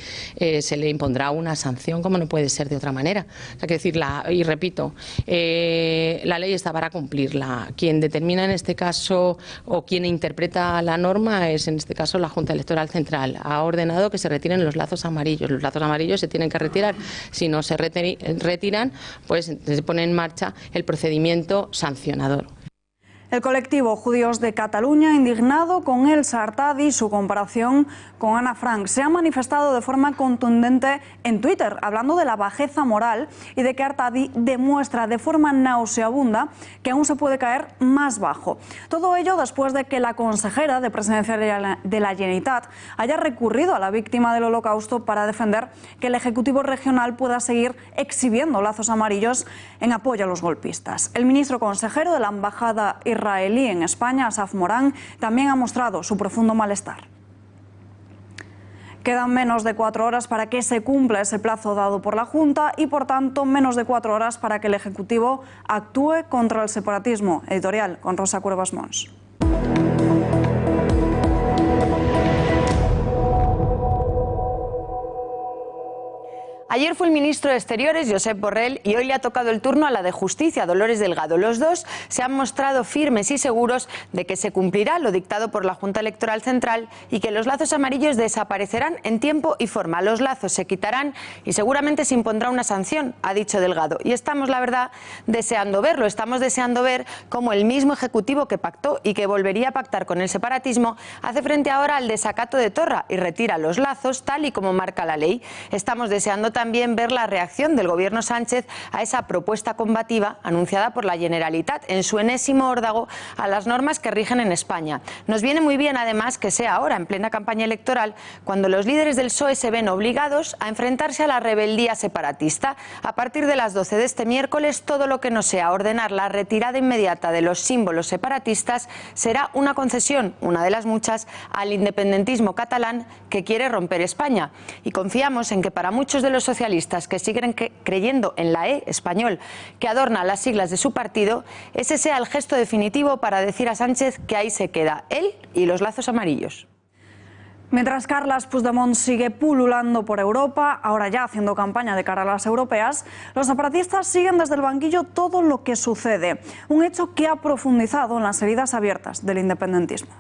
se le impondrá una sanción, como no puede ser de otra manera. O sea, que decir, y repito, la ley está para cumplirla. Quien determina en este caso o quien interpreta la norma es en este caso la Junta Electoral Central. Ha ordenado que se retiren los lazos amarillos. Los lazos amarillos se tienen que retirar. Si no se retiran, pues se pone en marcha el procedimiento sancionador. El colectivo Judíos de Cataluña, indignado con Elsa Artadi y su comparación con Ana Frank, se ha manifestado de forma contundente en Twitter, hablando de la bajeza moral y de que Artadi demuestra de forma nauseabunda que aún se puede caer más bajo. Todo ello después de que la consejera de Presidencia de la Generalitat haya recurrido a la víctima del Holocausto para defender que el Ejecutivo Regional pueda seguir exhibiendo lazos amarillos en apoyo a los golpistas. El ministro consejero de la Embajada israelí en España, Asaf Morán, también ha mostrado su profundo malestar. Quedan menos de 4 horas para que se cumpla ese plazo dado por la Junta y, por tanto, menos de 4 horas para que el Ejecutivo actúe contra el separatismo. Editorial con Rosa Cuervas Mons. Ayer fue el ministro de Exteriores, Josep Borrell, y hoy le ha tocado el turno a la de Justicia, Dolores Delgado. Los dos se han mostrado firmes y seguros de que se cumplirá lo dictado por la Junta Electoral Central y que los lazos amarillos desaparecerán en tiempo y forma. Los lazos se quitarán y seguramente se impondrá una sanción, ha dicho Delgado. Y estamos, la verdad, deseando verlo. Estamos deseando ver cómo el mismo Ejecutivo que pactó y que volvería a pactar con el separatismo hace frente ahora al desacato de Torra y retira los lazos tal y como marca la ley. Estamos deseando también también ver la reacción del gobierno Sánchez a esa propuesta combativa anunciada por la Generalitat en su enésimo órdago a las normas que rigen en España. Nos viene muy bien, además, que sea ahora, en plena campaña electoral, cuando los líderes del PSOE se ven obligados a enfrentarse a la rebeldía separatista. A partir de las 12 de este miércoles, todo lo que no sea ordenar la retirada inmediata de los símbolos separatistas será una concesión, una de las muchas, al independentismo catalán que quiere romper España. Y confiamos en que para muchos de los socialistas que siguen creyendo en la E español que adorna las siglas de su partido, ese sea el gesto definitivo para decir a Sánchez que ahí se queda él y los lazos amarillos. Mientras Carles Puigdemont sigue pululando por Europa, ahora ya haciendo campaña de cara a las europeas, los separatistas siguen desde el banquillo todo lo que sucede, un hecho que ha profundizado en las heridas abiertas del independentismo.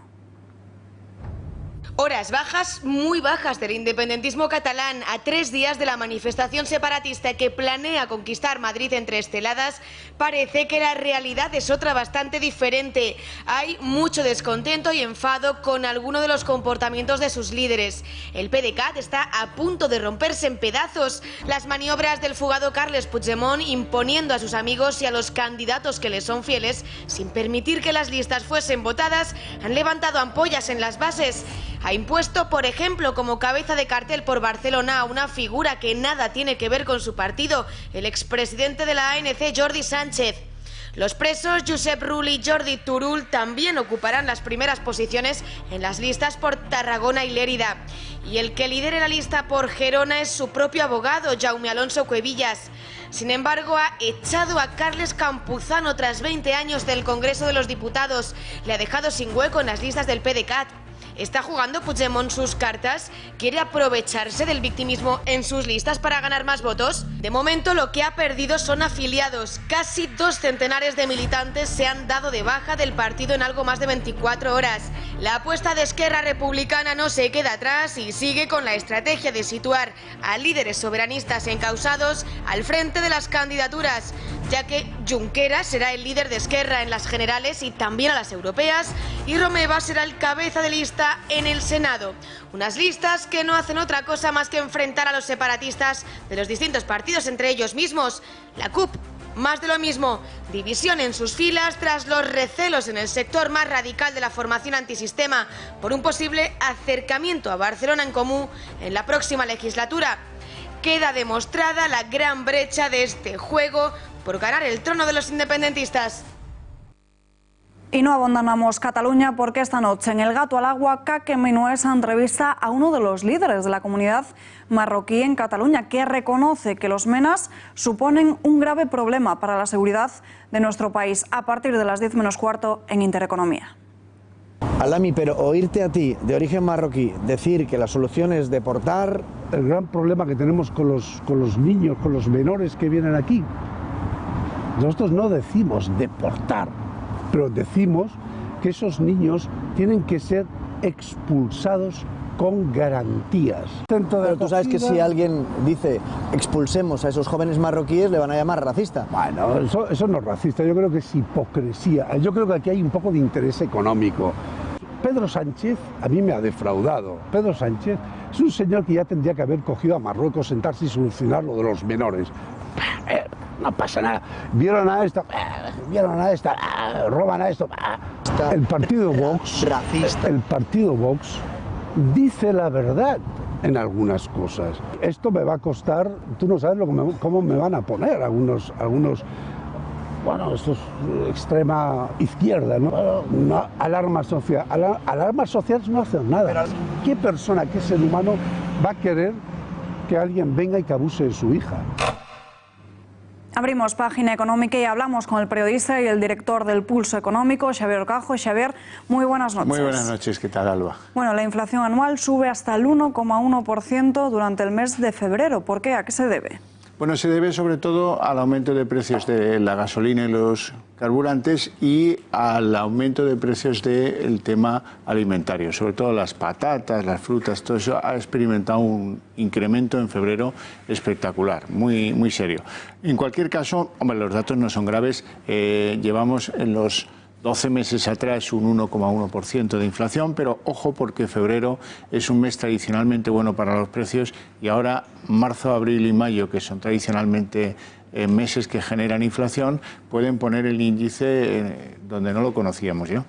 Horas bajas, muy bajas del independentismo catalán, a 3 días de la manifestación separatista que planea conquistar Madrid entre esteladas, parece que la realidad es otra bastante diferente. Hay mucho descontento y enfado con alguno de los comportamientos de sus líderes. El PDeCAT está a punto de romperse en pedazos. Las maniobras del fugado Carles Puigdemont imponiendo a sus amigos y a los candidatos que les son fieles, sin permitir que las listas fuesen votadas, han levantado ampollas en las bases. Ha impuesto, por ejemplo, como cabeza de cartel por Barcelona a una figura que nada tiene que ver con su partido, el expresidente de la ANC, Jordi Sánchez. Los presos Josep Rull y Jordi Turull también ocuparán las primeras posiciones en las listas por Tarragona y Lérida. Y el que lidere la lista por Gerona es su propio abogado, Jaume Alonso Cuevillas. Sin embargo, ha echado a Carles Campuzano tras 20 años del Congreso de los Diputados. Le ha dejado sin hueco en las listas del PDeCAT. ¿Está jugando Puigdemont sus cartas? ¿Quiere aprovecharse del victimismo en sus listas para ganar más votos? De momento lo que ha perdido son afiliados. Casi 2 centenares de militantes se han dado de baja del partido en algo más de 24 horas. La apuesta de Esquerra Republicana no se queda atrás y sigue con la estrategia de situar a líderes soberanistas encausados al frente de las candidaturas, ya que Junqueras será el líder de Esquerra en las generales y también a las europeas, y Romeva será el cabeza de lista en el Senado. Unas listas que no hacen otra cosa más que enfrentar a los separatistas de los distintos partidos entre ellos mismos. La CUP, más de lo mismo, división en sus filas tras los recelos en el sector más radical de la formación antisistema por un posible acercamiento a Barcelona en Comú en la próxima legislatura. Queda demostrada la gran brecha de este juego por ganar el trono de los independentistas. Y no abandonamos Cataluña porque esta noche en El Gato al Agua, Kake Minuesa entrevista a uno de los líderes de la comunidad marroquí en Cataluña, que reconoce que los menas suponen un grave problema para la seguridad de nuestro país. A partir de las 10 menos cuarto en Intereconomía. Alami, pero oírte a ti, de origen marroquí, decir que la solución es deportar... El gran problema que tenemos con los niños, con los menores que vienen aquí. Nosotros no decimos deportar, pero decimos que esos niños tienen que ser expulsados con garantías. Pero tú sabes que si alguien dice expulsemos a esos jóvenes marroquíes, le van a llamar racista. Bueno, eso no es racista, yo creo que es hipocresía. Yo creo que aquí hay un poco de interés económico. Pedro Sánchez a mí me ha defraudado. Pedro Sánchez es un señor que ya tendría que haber cogido a Marruecos, sentarse y solucionar lo de los menores. No pasa nada. Vieron a esta, roban a esto. El partido Vox, racista. El partido Vox dice la verdad en algunas cosas. Esto me va a costar, tú no sabes cómo me van a poner algunos, bueno, esto es extrema izquierda, ¿no? Una alarma social. Alarmas sociales no hacen nada. ¿Qué persona, qué ser humano va a querer que alguien venga y que abuse de su hija? Abrimos página económica y hablamos con el periodista y el director del Pulso Económico, Xavier Orcajo. Xavier, muy buenas noches. Muy buenas noches, ¿qué tal, Alba? Bueno, la inflación anual sube hasta el 1,1% durante el mes de febrero. ¿Por qué? ¿A qué se debe? Bueno, se debe sobre todo al aumento de precios de la gasolina y los carburantes y al aumento de precios del tema alimentario, sobre todo las patatas, las frutas, todo eso ha experimentado un incremento en febrero espectacular, muy serio. En cualquier caso, hombre, los datos no son graves, llevamos en los 12 meses atrás un 1,1% de inflación, pero ojo porque febrero es un mes tradicionalmente bueno para los precios y ahora marzo, abril y mayo, que son tradicionalmente meses que generan inflación, pueden poner el índice donde no lo conocíamos yo.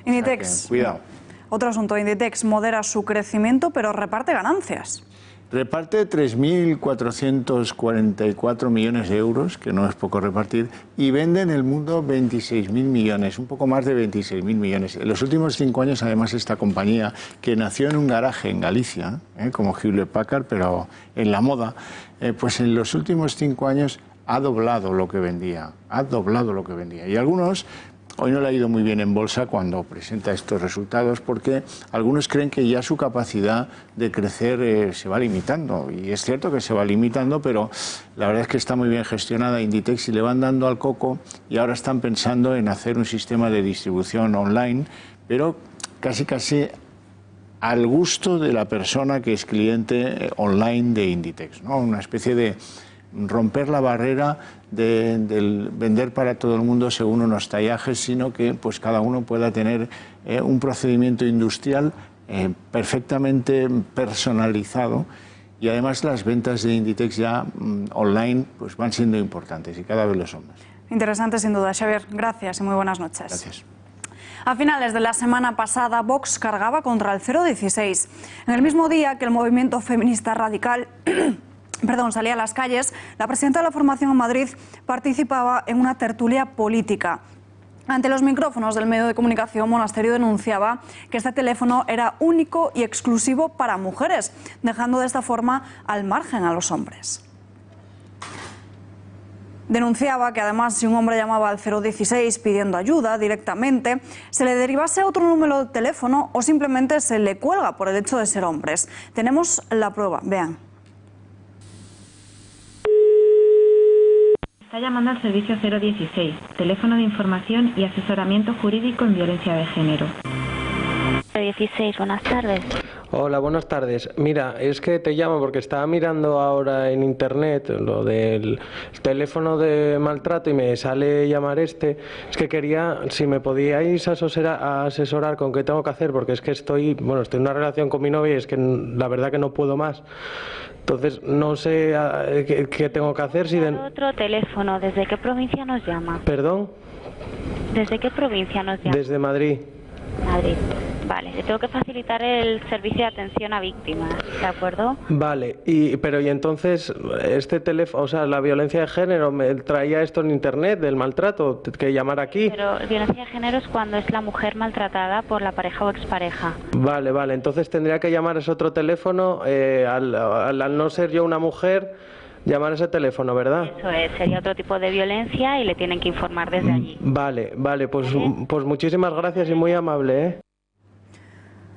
Inditex. O sea que, cuidado. Otro asunto, Inditex modera su crecimiento pero reparte ganancias. Reparte 3.444 millones de euros, que no es poco repartir, y vende en el mundo 26.000 millones, un poco más de 26.000 millones. En los últimos 5 años, además, esta compañía, que nació en un garaje en Galicia, como Hewlett Packard, pero en la moda, pues en los últimos 5 años ha doblado lo que vendía, Y algunos... Hoy no le ha ido muy bien en bolsa cuando presenta estos resultados porque algunos creen que ya su capacidad de crecer se va limitando. Y es cierto que se va limitando, pero la verdad es que está muy bien gestionada Inditex y le van dando al coco y ahora están pensando en hacer un sistema de distribución online, pero casi al gusto de la persona que es cliente online de Inditex, ¿no? Una especie de romper la barrera del vender para todo el mundo según unos tallajes, sino que pues cada uno pueda tener un procedimiento industrial perfectamente personalizado y además las ventas de Inditex ya online pues van siendo importantes y cada vez lo son más. Interesante sin duda, Xavier. Gracias y muy buenas noches. Gracias. A finales de la semana pasada, Vox cargaba contra el 016. En el mismo día que el movimiento feminista radical salía a las calles, la presidenta de la formación en Madrid participaba en una tertulia política. Ante los micrófonos del medio de comunicación, Monasterio denunciaba que este teléfono era único y exclusivo para mujeres, dejando de esta forma al margen a los hombres. Denunciaba que además si un hombre llamaba al 016 pidiendo ayuda directamente, se le derivase a otro número de teléfono o simplemente se le cuelga por el hecho de ser hombres. Tenemos la prueba, vean. Está llamando al servicio 016, teléfono de información y asesoramiento jurídico en violencia de género. 016, buenas tardes. Hola, buenas tardes. Mira, es que te llamo porque estaba mirando ahora en internet lo del teléfono de maltrato y me sale llamar este. Es que quería, si me podíais asesorar con qué tengo que hacer, porque es que estoy en una relación con mi novia y es que la verdad que no puedo más. Entonces, no sé qué tengo que hacer. Otro teléfono, ¿desde qué provincia nos llama? ¿Perdón? ¿Desde qué provincia nos llama? Desde Madrid. Madrid. Vale, le tengo que facilitar el servicio de atención a víctimas, ¿de acuerdo? Vale, pero entonces, este teléfono, o sea, la violencia de género, me traía esto en internet, del maltrato, que llamar aquí. Pero violencia de género es cuando es la mujer maltratada por la pareja o expareja. Vale, entonces tendría que llamar a ese otro teléfono, al no ser yo una mujer, llamar a ese teléfono, ¿verdad? Eso es, sería otro tipo de violencia y le tienen que informar desde allí. Vale, pues muchísimas gracias y muy amable, ¿eh?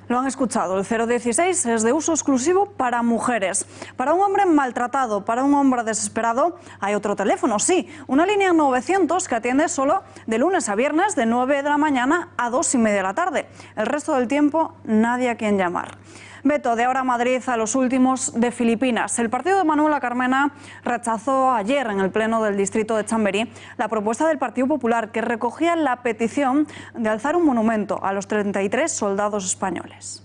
Lo han escuchado, el 016 es de uso exclusivo para mujeres. Para un hombre maltratado, para un hombre desesperado, hay otro teléfono, sí, una línea 900 que atiende solo de lunes a viernes de 9 de la mañana a 2:30 de la tarde. El resto del tiempo, nadie a quien llamar. Veto de Ahora Madrid a los últimos de Filipinas. El partido de Manuela Carmena rechazó ayer en el pleno del distrito de Chamberí la propuesta del Partido Popular que recogía la petición de alzar un monumento a los 33 soldados españoles.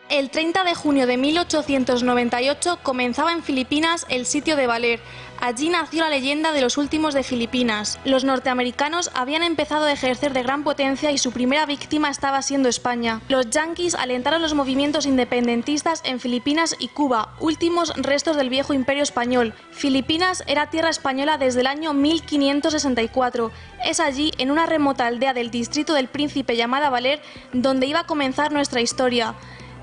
El 30 de junio de 1898 comenzaba en Filipinas el sitio de Baler. Allí nació la leyenda de los últimos de Filipinas. Los norteamericanos habían empezado a ejercer de gran potencia y su primera víctima estaba siendo España. Los yanquis alentaron los movimientos independentistas en Filipinas y Cuba, últimos restos del viejo imperio español. Filipinas era tierra española desde el año 1564. Es allí, en una remota aldea del distrito del Príncipe llamada Baler, donde iba a comenzar nuestra historia.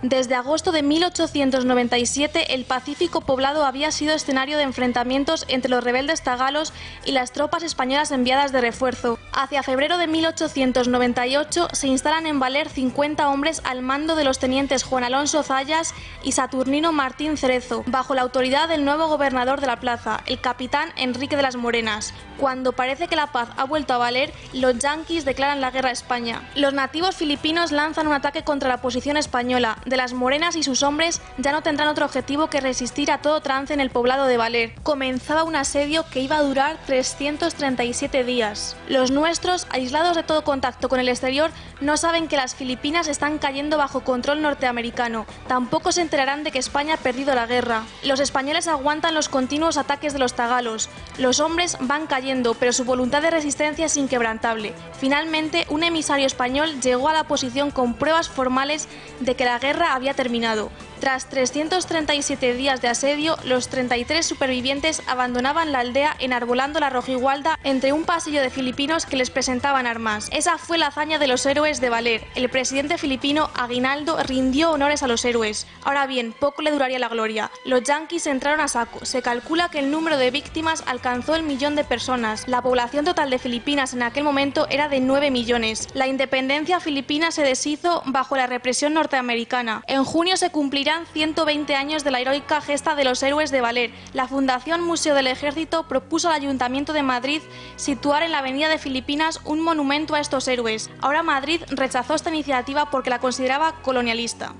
Desde agosto de 1897, el pacífico poblado había sido escenario de enfrentamientos entre los rebeldes tagalos y las tropas españolas enviadas de refuerzo. Hacia febrero de 1898 se instalan en Baler 50 hombres al mando de los tenientes Juan Alonso Zayas y Saturnino Martín Cerezo, bajo la autoridad del nuevo gobernador de la plaza, el capitán Enrique de las Morenas. Cuando parece que la paz ha vuelto a Baler, los yanquis declaran la guerra a España. Los nativos filipinos lanzan un ataque contra la posición española. De las Morenas y sus hombres ya no tendrán otro objetivo que resistir a todo trance en el poblado de Baler. Comenzaba un asedio que iba a durar 337 días. Los nuestros, aislados de todo contacto con el exterior, no saben que las Filipinas están cayendo bajo control norteamericano. Tampoco se enterarán de que España ha perdido la guerra. Los españoles aguantan los continuos ataques de los tagalos. Los hombres van cayendo, pero su voluntad de resistencia es inquebrantable. Finalmente, un emisario español llegó a la posición con pruebas formales de que la guerra había terminado. Tras 337 días de asedio, los 33 supervivientes abandonaban la aldea enarbolando la rojigualda entre un pasillo de filipinos que les presentaban armas. Esa fue la hazaña de los héroes de Valer. El presidente filipino Aguinaldo rindió honores a los héroes. Ahora bien, poco le duraría la gloria. Los yanquis entraron a saco. Se calcula que el número de víctimas alcanzó el 1.000.000 de personas. La población total de Filipinas en aquel momento era de 9 millones. La independencia filipina se deshizo bajo la represión norteamericana. En junio se cumplirán 120 años de la heroica gesta de los héroes de Valer. La Fundación Museo del Ejército propuso al Ayuntamiento de Madrid situar en la Avenida de Filipinas un monumento a estos héroes. Ahora Madrid rechazó esta iniciativa porque la consideraba colonialista.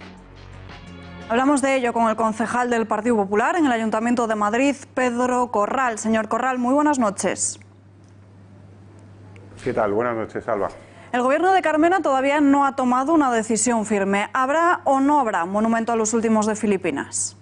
Hablamos de ello con el concejal del Partido Popular en el Ayuntamiento de Madrid, Pedro Corral. Señor Corral, muy buenas noches. ¿Qué tal? Buenas noches, Alba. El gobierno de Carmena todavía no ha tomado una decisión firme. ¿Habrá o no habrá monumento a los últimos de Filipinas?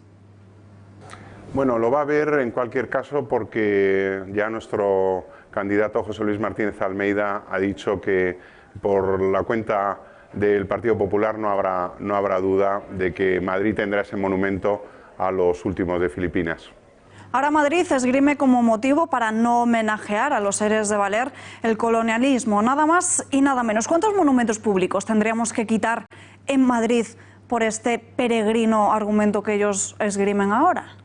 Bueno, lo va a haber en cualquier caso porque ya nuestro candidato José Luis Martínez Almeida ha dicho que por la cuenta del Partido Popular no habrá duda de que Madrid tendrá ese monumento a los últimos de Filipinas. Ahora Madrid esgrime como motivo para no homenajear a los héroes de Valer el colonialismo, nada más y nada menos. ¿Cuántos monumentos públicos tendríamos que quitar en Madrid por este peregrino argumento que ellos esgrimen ahora?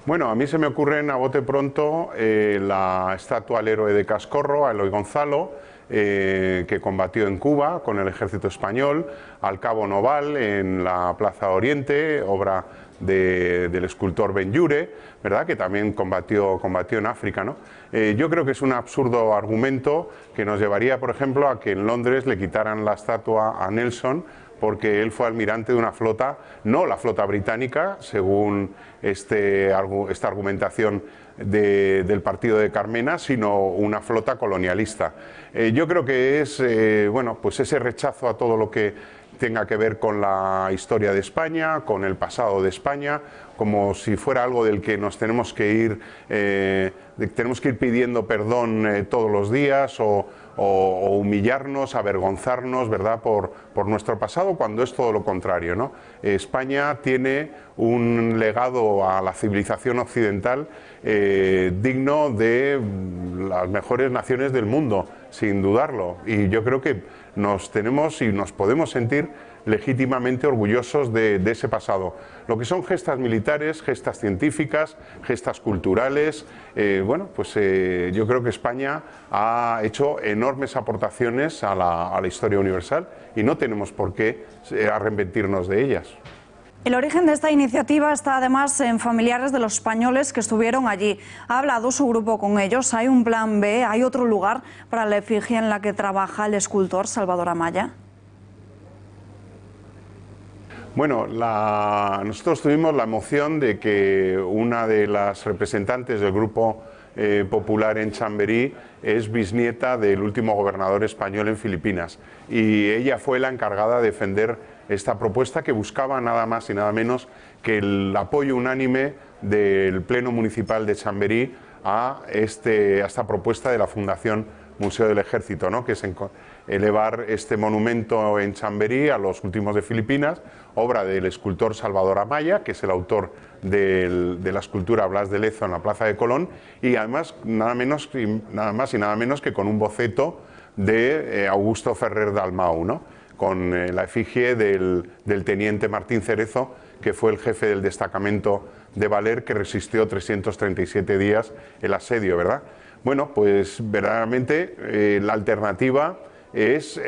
Bueno, a mí se me ocurren a bote pronto la estatua al héroe de Cascorro, a Eloy Gonzalo, que combatió en Cuba con el ejército español, al cabo Noval en la Plaza Oriente, obra del escultor Benlliure, ¿verdad?, que también combatió en África, ¿no? Yo creo que es un absurdo argumento que nos llevaría, por ejemplo, a que en Londres le quitaran la estatua a Nelson porque él fue almirante de una flota, no la flota británica, según esta argumentación del partido de Carmena, sino una flota colonialista. Yo creo que es bueno, pues ese rechazo a todo lo que tenga que ver con la historia de España, con el pasado de España, como si fuera algo del que nos tenemos que ir pidiendo perdón todos los días o humillarnos, avergonzarnos, ¿verdad?, por nuestro pasado, cuando es todo lo contrario, ¿no? España tiene un legado a la civilización occidental digno de las mejores naciones del mundo, sin dudarlo, y yo creo que nos tenemos y nos podemos sentir legítimamente orgullosos de ese pasado. Lo que son gestas militares, gestas científicas, gestas culturales, bueno, pues yo creo que España ha hecho enormes aportaciones a la historia universal y no tenemos por qué arrepentirnos de ellas. El origen de esta iniciativa está además en familiares de los españoles que estuvieron allí. ¿Ha hablado su grupo con ellos? ¿Hay un plan B? ¿Hay otro lugar para la efigie en la que trabaja el escultor Salvador Amaya? Bueno, nosotros tuvimos la emoción de que una de las representantes del grupo popular en Chamberí es bisnieta del último gobernador español en Filipinas y ella fue la encargada de defender esta propuesta que buscaba nada más y nada menos que el apoyo unánime del Pleno Municipal de Chamberí a esta propuesta de la Fundación Museo del Ejército, ¿no?, que es elevar este monumento en Chamberí a los últimos de Filipinas, obra del escultor Salvador Amaya, que es el autor de la escultura Blas de Lezo en la Plaza de Colón, y además nada más y nada menos que con un boceto de Augusto Ferrer Dalmau, ¿no?, con la efigie del teniente Martín Cerezo, que fue el jefe del destacamento de Valer, que resistió 337 días el asedio, ¿verdad? Bueno, pues verdaderamente la alternativa es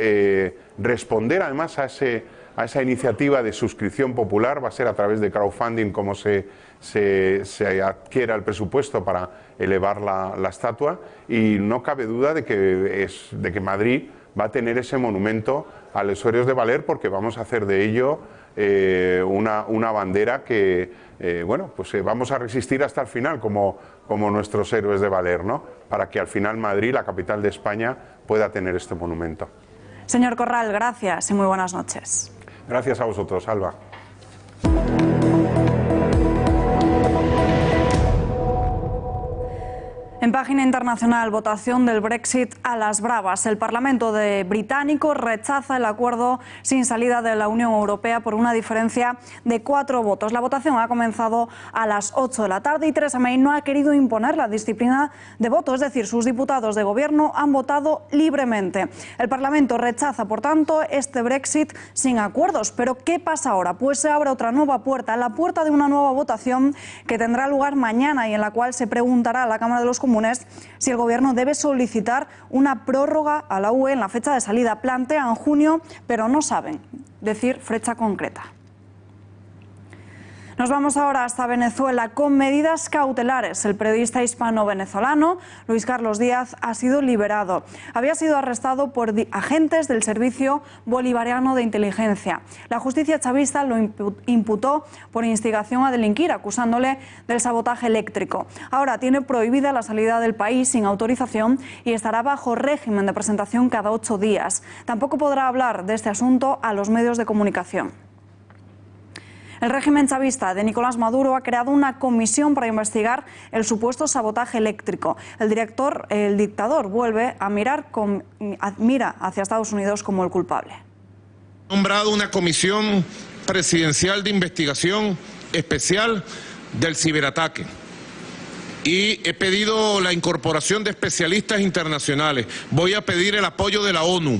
responder además a esa iniciativa de suscripción popular. Va a ser a través de crowdfunding como se adquiera el presupuesto para elevar la estatua, y no cabe duda de que Madrid va a tener ese monumento a los héroes de Valer, porque vamos a hacer de ello una bandera que, bueno, pues vamos a resistir hasta el final como nuestros héroes de Valer, ¿no? Para que al final Madrid, la capital de España, pueda tener este monumento. Señor Corral, gracias y muy buenas noches. Gracias a vosotros, Alba. En página internacional, votación del Brexit a las bravas. El Parlamento británico rechaza el acuerdo sin salida de la Unión Europea por una diferencia de 4 votos. La votación ha comenzado a las 8 de la tarde y Theresa May no ha querido imponer la disciplina de voto, es decir, sus diputados de gobierno han votado libremente. El Parlamento rechaza, por tanto, este Brexit sin acuerdos. Pero ¿qué pasa ahora? Pues se abre otra nueva puerta, la puerta de una nueva votación que tendrá lugar mañana y en la cual se preguntará a la Cámara de los Comunes si el Gobierno debe solicitar una prórroga a la UE en la fecha de salida. Plantean junio, pero no saben decir fecha concreta. Nos vamos ahora hasta Venezuela con medidas cautelares. El periodista hispano-venezolano Luis Carlos Díaz ha sido liberado. Había sido arrestado por agentes del Servicio Bolivariano de Inteligencia. La justicia chavista lo imputó por instigación a delinquir, acusándole del sabotaje eléctrico. Ahora tiene prohibida la salida del país sin autorización y estará bajo régimen de presentación cada 8 días. Tampoco podrá hablar de este asunto a los medios de comunicación. El régimen chavista de Nicolás Maduro ha creado una comisión para investigar el supuesto sabotaje eléctrico. El dictador vuelve a mira hacia Estados Unidos como el culpable. He nombrado una comisión presidencial de investigación especial del ciberataque y he pedido la incorporación de especialistas internacionales. Voy a pedir el apoyo de la ONU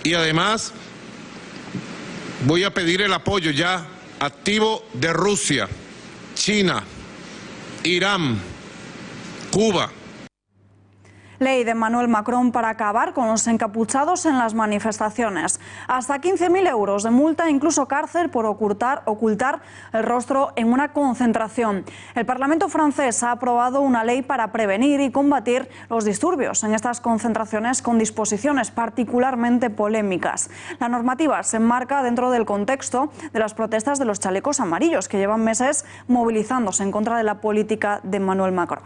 y además voy a pedir el apoyo ya activo de Rusia, China, Irán, Cuba. Ley de Emmanuel Macron para acabar con los encapuchados en las manifestaciones. Hasta 15.000 euros de multa e incluso cárcel por ocultar el rostro en una concentración. El Parlamento francés ha aprobado una ley para prevenir y combatir los disturbios en estas concentraciones con disposiciones particularmente polémicas. La normativa se enmarca dentro del contexto de las protestas de los chalecos amarillos que llevan meses movilizándose en contra de la política de Emmanuel Macron.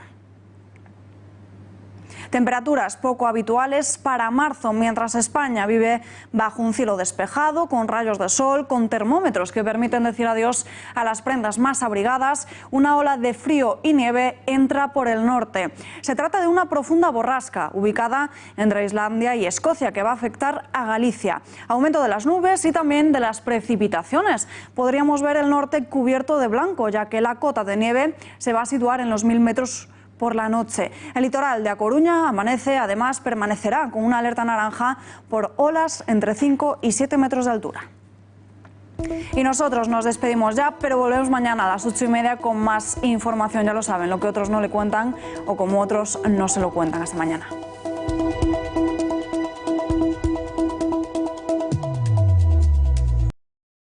Temperaturas poco habituales para marzo, mientras España vive bajo un cielo despejado, con rayos de sol, con termómetros que permiten decir adiós a las prendas más abrigadas. Una ola de frío y nieve entra por el norte. Se trata de una profunda borrasca ubicada entre Islandia y Escocia que va a afectar a Galicia. Aumento de las nubes y también de las precipitaciones. Podríamos ver el norte cubierto de blanco, ya que la cota de nieve se va a situar en los 1000 metros por la noche. El litoral de A Coruña además permanecerá con una alerta naranja por olas entre 5 y 7 metros de altura. Y nosotros nos despedimos ya, pero volvemos mañana a las 8:30 con más información. Ya lo saben, lo que otros no le cuentan o como otros no se lo cuentan. Hasta mañana.